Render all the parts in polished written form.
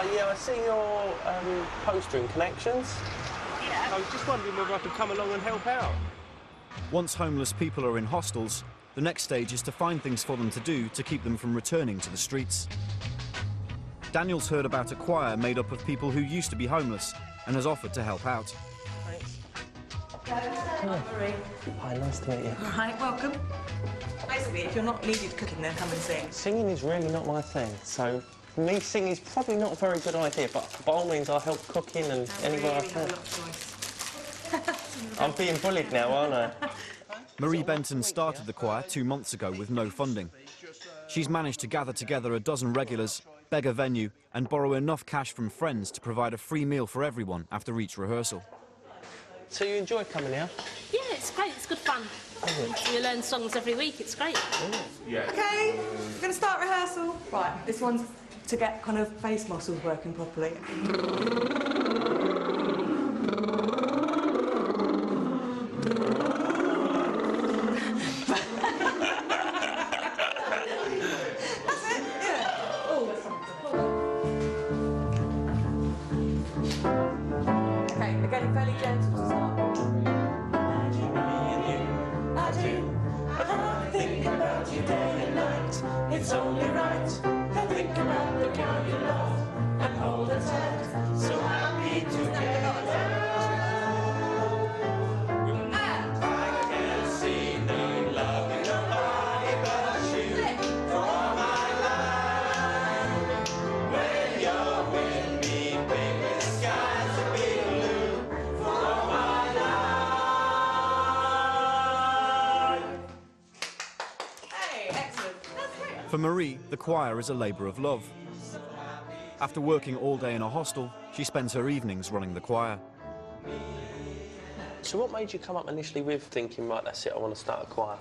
Oh, yeah, I see your poster in Connections. Yeah. I was just wondering whether I could come along and help out. Once homeless people are in hostels, the next stage is to find things for them to do to keep them from returning to the streets. Daniel's heard about a choir made up of people who used to be homeless and has offered to help out. Thanks. Hi, Marie. Hi, nice to meet you. All right, welcome. Basically, if you're not needed cooking, then come and sing. Singing is really not my thing, so for me, singing is probably not a very good idea, but by all means, I'll help cooking and anywhere I can. I'm being bullied now, aren't I? Marie Benton started the choir 2 months ago with no funding. She's managed to gather together a dozen regulars, beg a venue and borrow enough cash from friends to provide a free meal for everyone after each rehearsal. So you enjoy coming here? Yeah, it's great, it's good fun. You learn songs every week, it's great. Yeah. OK, we're going to start rehearsal. Right, this one's to get kind of face muscles working properly. It's only right to think about the girl you love and hold her tight, so happy together. I can't see no love in nobody but you for my life. When you're with me, baby, the skies will be blue for my life. Hey, excellent. For Marie, the choir is a labour of love. After working all day in a hostel, she spends her evenings running the choir. So what made you come up initially with thinking, right, that's it, I want to start a choir?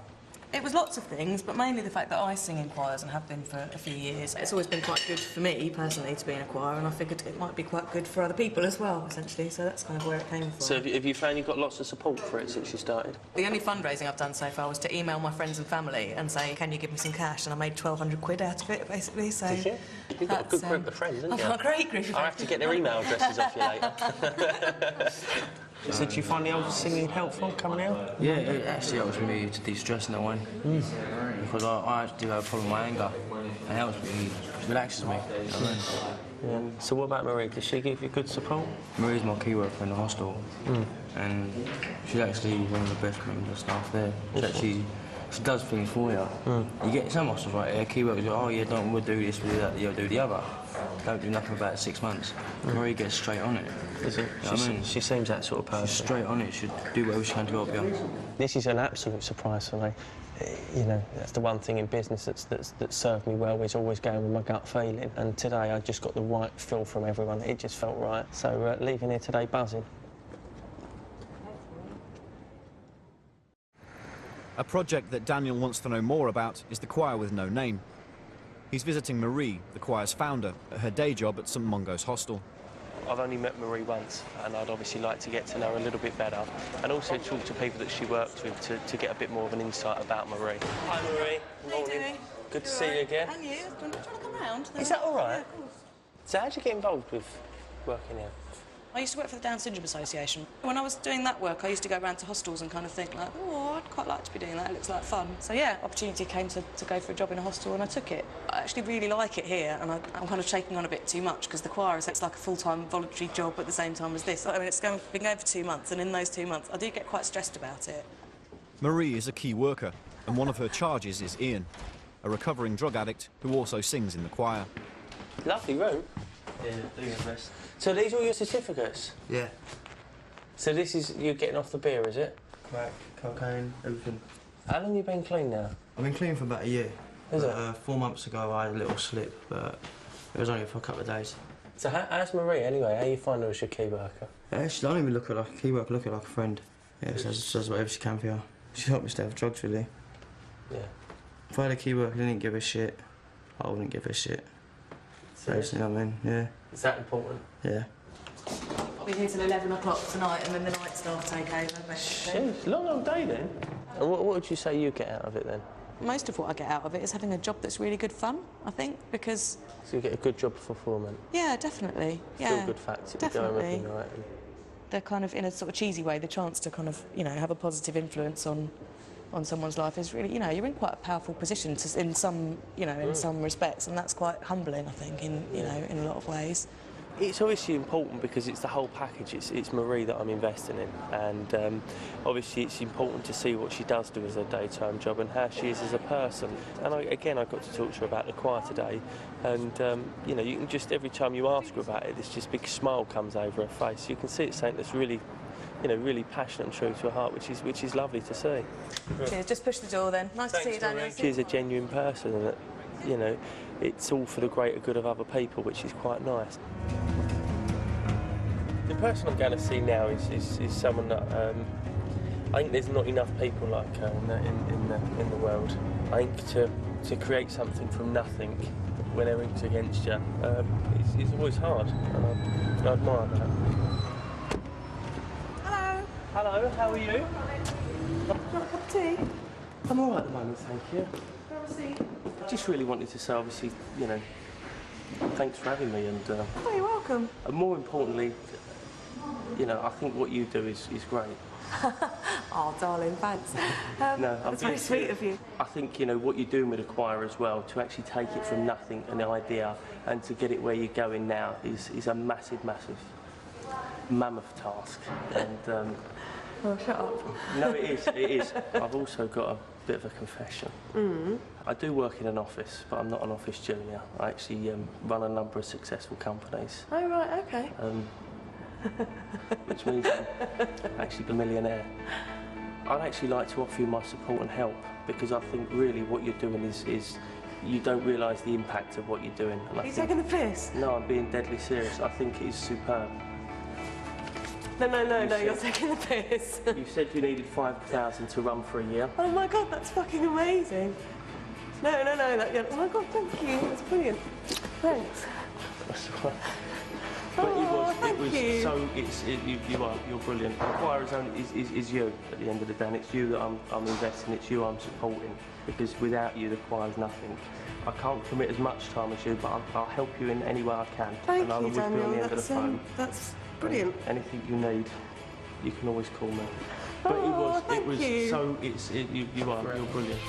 It was lots of things, but mainly the fact that I sing in choirs and have been for a few years. It's always been quite good for me, personally, to be in a choir, and I figured it might be quite good for other people as well, essentially, so that's kind of where it came from. So have you found you've got lots of support for it since you started? The only fundraising I've done so far was to email my friends and family and say, can you give me some cash? And I made 1,200 quid out of it, basically, so... Did you? You've got a good group of friends, haven't you? I've got a great group of friends. I'll have to get their email addresses off you later. So did you find the old singing helpful coming out? Yeah, it actually helps me to de-stress in a way. Because I actually do have a problem with my anger. It helps me, it relaxes me. You know what I mean? Yeah. So what about Marie? Does she give you good support? Marie's my key worker in the hostel. And she's actually one of the best members of staff there. She does things for you. You get some hostels right here, key workers go, oh yeah, we'll do this, we'll do that, you'll do the other. Don't do nothing about it 6 months. Marie gets straight on it. Is it? You know what I mean? She seems that sort of person. She's straight on it, she'll do whatever she can to help you. This is an absolute surprise for me. You know, that's the one thing in business that's served me well, is always going with my gut feeling. And today I just got the right feel from everyone. It just felt right. So leaving here today buzzing. A project that Daniel wants to know more about is the choir with no name. He's visiting Marie, the choir's founder, at her day job at St Mungo's Hostel. I've only met Marie once, and I'd obviously like to get to know her a little bit better, and also talk to people that she works with to get a bit more of an insight about Marie. Hi, Marie. How you doing? Good to see you again. And you? Do you want to come round? Is that all right? Yeah, of course. So how did you get involved with working here? I used to work for the Down Syndrome Association. When I was doing that work, I used to go around to hostels and kind of think, like, oh, I'd quite like to be doing that. It looks like fun. So, yeah, opportunity came to go for a job in a hostel, and I took it. I actually really like it here, and I'm kind of taking on a bit too much, because the choir is like a full-time voluntary job at the same time as this. I mean, been going for 2 months, and in those 2 months, I do get quite stressed about it. Marie is a key worker, and one of her charges is Ian, a recovering drug addict who also sings in the choir. Lovely room. Yeah, doing the best. So these are all your certificates? Yeah. So this is you getting off the beer, is it? Crack, cocaine, everything. How long have you been clean now? I've been clean for about a year. Is it? 4 months ago I had a little slip, but it was only for a couple of days. So how's Marie anyway? How you find her as your key worker? Yeah, she don't even look at her like a key worker, look at her like a friend. Yeah, she does whatever she can for you. She helped me stay off drugs, really. Yeah. If I had a key worker who didn't give a shit, I wouldn't give a shit. You know what I mean? Yeah. Is that important? Yeah. We're here till 11 o'clock tonight, and then the night staff take over. Jeez, long day then. And what would you say you get out of it then? most of what I get out of it is having a job that's really good fun, I think, because... So you get a good job fulfilment. Yeah, definitely. Yeah, Feel good facts that definitely. you go every night. They're kind of, in a sort of cheesy way, the chance to kind of, you know, have a positive influence on someone's life is really, you know, you're in quite a powerful position in some, you know, in some respects, and that's quite humbling, I think, you know, in a lot of ways. It's obviously important because it's the whole package. It's Marie that I'm investing in, and obviously it's important to see what she does do as a daytime job and how she is as a person. And I got to talk to her about the choir today, and you know, you can just, every time you ask her about it, this just big smile comes over her face. You can see it's something that's really, you know, really passionate and true to her heart, which is lovely to see. Cheers, just push the door then. Nice to see you, Daniel. She's a genuine person, and that, you know, it's all for the greater good of other people, which is quite nice. The person I'm going to see now is someone that I think there's not enough people like her in the world. I think to create something from nothing when everything's against you, it's always hard, and I admire that. Hello. Hello, how are you? Do you want a cup of tea? I'm all right at the moment, thank you. Have a seat. I just really wanted to say, obviously, you know, thanks for having me, and Oh, you're welcome. more importantly, you know, I think what you do is great. Oh, darling, thanks. No, That's very sweet of you. I think, you know, what you're doing with the choir as well, to actually take it from nothing, an idea, and to get it where you're going now is a massive, mammoth task. And Oh, shut up. no, it is. I've also got a bit of a confession. I do work in an office, but I'm not an office junior. I actually run a number of successful companies. Oh, right, okay. Which means I'm actually the millionaire. I'd actually like to offer you my support and help, because I think really what you're doing is you don't realise the impact of what you're doing. And Are you taking the piss? No, I'm being deadly serious. I think it is superb. No, you're taking the piss. You said you needed 5,000 to run for a year. Oh my God, that's fucking amazing. No, oh my God, thank you, that's brilliant. Thanks. That's all right. Oh, But it was thank so. You're brilliant. The choir is you at the end of the day, and it's you that I'm investing. It's you I'm supporting, because without you, the choir's nothing. I can't commit as much time as you, but I'll help you in any way I can. Thank and I'll you, always be on Daniel. the end of the phone. That's brilliant. And anything you need, you can always call me. Oh, thank you. You're brilliant.